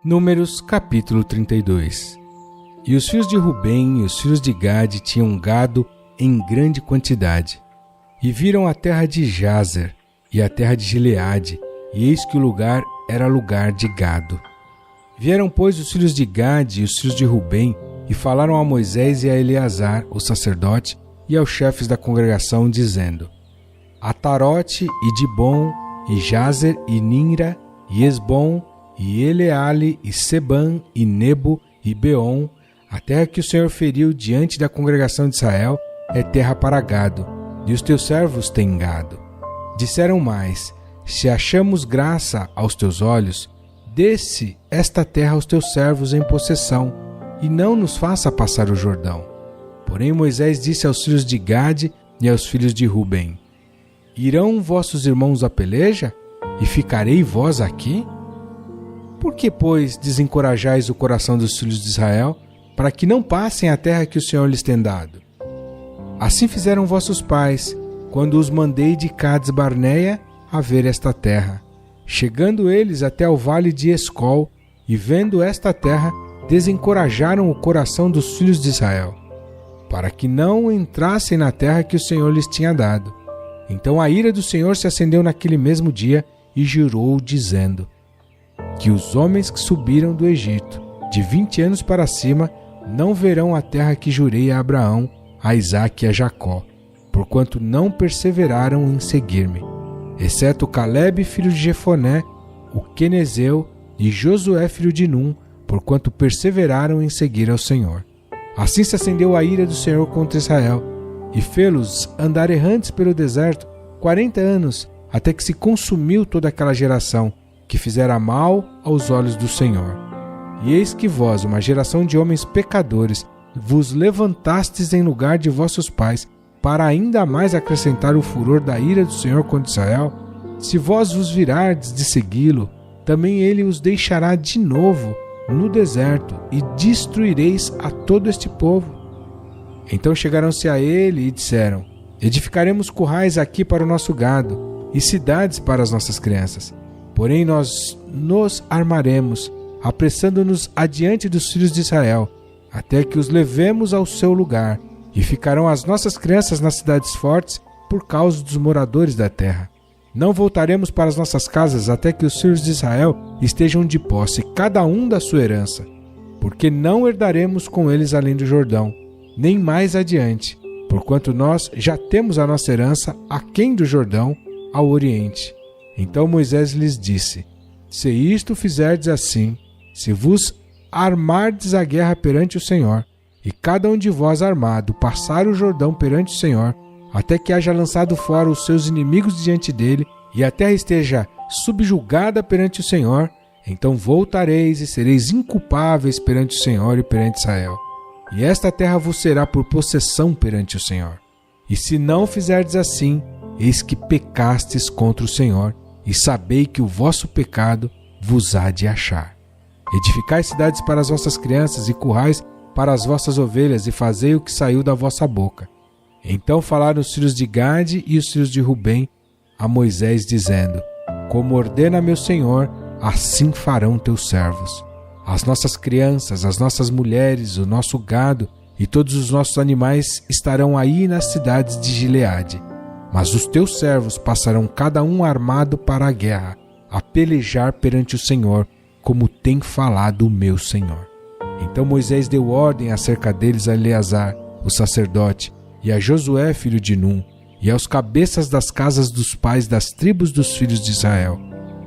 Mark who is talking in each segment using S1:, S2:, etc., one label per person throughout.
S1: Números capítulo 32. E os filhos de Rubem e os filhos de Gade tinham gado em grande quantidade, e viram a terra de Jazer e a terra de Gileade, e eis que o lugar era lugar de gado. Vieram, pois, os filhos de Gade e os filhos de Rubem, e falaram a Moisés e a Eleazar, o sacerdote, e aos chefes da congregação, dizendo: Atarote e Dibom, e Jazer e Ninra, e Esbom, e Eleale, e Sebam, e Nebo, e Beon, a terra que o Senhor feriu diante da congregação de Israel é terra para gado, e os teus servos têm gado. Disseram mais: Se achamos graça aos teus olhos, dê-se esta terra aos teus servos em possessão, e não nos faça passar o Jordão. Porém Moisés disse aos filhos de Gade e aos filhos de Rubem: Irão vossos irmãos à peleja, e ficarei vós aqui? Por que, pois, desencorajais o coração dos filhos de Israel, para que não passem a terra que o Senhor lhes tem dado? Assim fizeram vossos pais, quando os mandei de Cades-Barneia a ver esta terra. Chegando eles até ao vale de Escol, e vendo esta terra, desencorajaram o coração dos filhos de Israel, para que não entrassem na terra que o Senhor lhes tinha dado. Então a ira do Senhor se acendeu naquele mesmo dia, e jurou, dizendo: Que os homens que subiram do Egito, de 20 anos para cima, não verão a terra que jurei a Abraão, a Isaque e a Jacó, porquanto não perseveraram em seguir-me, exceto Calebe, filho de Jefoné, o quenezeu, e Josué, filho de Num, porquanto perseveraram em seguir ao Senhor. Assim se acendeu a ira do Senhor contra Israel, e fê-los andar errantes pelo deserto 40 anos, até que se consumiu toda aquela geração, que fizera mal aos olhos do Senhor. E eis que vós, uma geração de homens pecadores, vos levantastes em lugar de vossos pais, para ainda mais acrescentar o furor da ira do Senhor contra Israel. Se vós vos virardes de segui-lo, também ele os deixará de novo no deserto, e destruireis a todo este povo. Então chegaram-se a ele e disseram: Edificaremos currais aqui para o nosso gado, e cidades para as nossas crianças. Porém nós nos armaremos, apressando-nos adiante dos filhos de Israel, até que os levemos ao seu lugar, e ficarão as nossas crianças nas cidades fortes, por causa dos moradores da terra. Não voltaremos para as nossas casas até que os filhos de Israel estejam de posse, cada um da sua herança, porque não herdaremos com eles além do Jordão, nem mais adiante, porquanto nós já temos a nossa herança aquém do Jordão, ao oriente. Então Moisés lhes disse: Se isto fizerdes assim, se vos armardes a guerra perante o Senhor, e cada um de vós armado passar o Jordão perante o Senhor, até que haja lançado fora os seus inimigos diante dele, e a terra esteja subjugada perante o Senhor, então voltareis e sereis inculpáveis perante o Senhor e perante Israel. E esta terra vos será por possessão perante o Senhor. E se não fizerdes assim, eis que pecastes contra o Senhor, e sabei que o vosso pecado vos há de achar. Edificai cidades para as vossas crianças e currais para as vossas ovelhas, e fazei o que saiu da vossa boca. Então falaram os filhos de Gade e os filhos de Rubem a Moisés, dizendo: Como ordena meu Senhor, assim farão teus servos. As nossas crianças, as nossas mulheres, o nosso gado e todos os nossos animais estarão aí nas cidades de Gileade. Mas os teus servos passarão cada um armado para a guerra, a pelejar perante o Senhor, como tem falado o meu Senhor. Então Moisés deu ordem acerca deles a Eleazar, o sacerdote, e a Josué, filho de Num, e aos cabeças das casas dos pais das tribos dos filhos de Israel.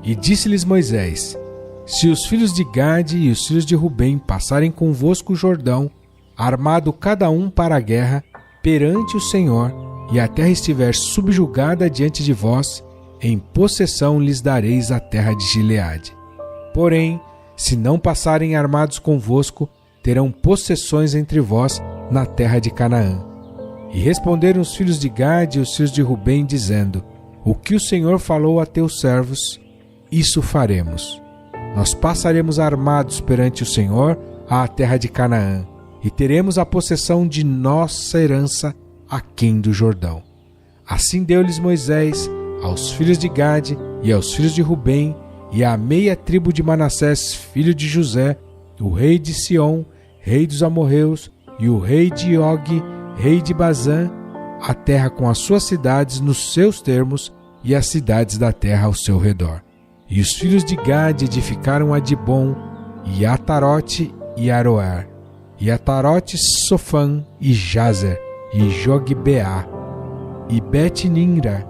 S1: E disse-lhes Moisés: Se os filhos de Gade e os filhos de Rubem passarem convosco o Jordão, armado cada um para a guerra, perante o Senhor, e a terra estiver subjugada diante de vós, em possessão lhes dareis a terra de Gileade. Porém, se não passarem armados convosco, terão possessões entre vós na terra de Canaã. E responderam os filhos de Gade e os filhos de Rubem, dizendo: O que o Senhor falou a teus servos, isso faremos. Nós passaremos armados perante o Senhor à terra de Canaã, e teremos a possessão de nossa herança aquém do Jordão. Assim deu-lhes Moisés aos filhos de Gade e aos filhos de Rubem e a meia tribo de Manassés, filho de José, o rei de Sion, rei dos amorreus, e o rei de Og, rei de Bazã, a terra com as suas cidades nos seus termos, e as cidades da terra ao seu redor. E os filhos de Gade edificaram a Dibon, e Atarote e Aroer, e Atarote, Sofã e Jazer, e Jogbeá, e Bet-Nimra,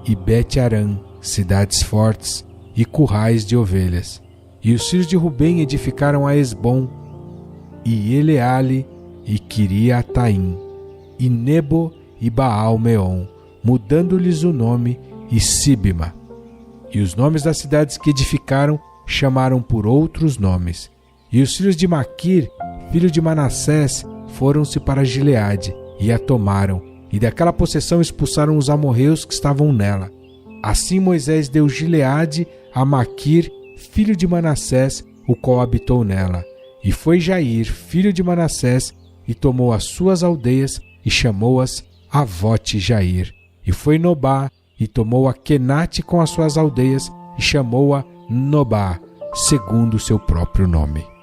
S1: e Bet-Aram, cidades fortes, e currais de ovelhas. E os filhos de Rubem edificaram a Esbom, e Eleale, e Quiriataim, e Nebo, e Baal-Meon, mudando-lhes o nome, e Sibma. E os nomes das cidades que edificaram chamaram por outros nomes. E os filhos de Maquir, filho de Manassés, foram-se para Gileade, e a tomaram, e daquela possessão expulsaram os amorreus que estavam nela. Assim Moisés deu Gileade a Maquir, filho de Manassés, o qual habitou nela. E foi Jair, filho de Manassés, e tomou as suas aldeias, e chamou-as Avote Jair. E foi Nobá, e tomou a Quenate com as suas aldeias, e chamou-a Nobá, segundo o seu próprio nome.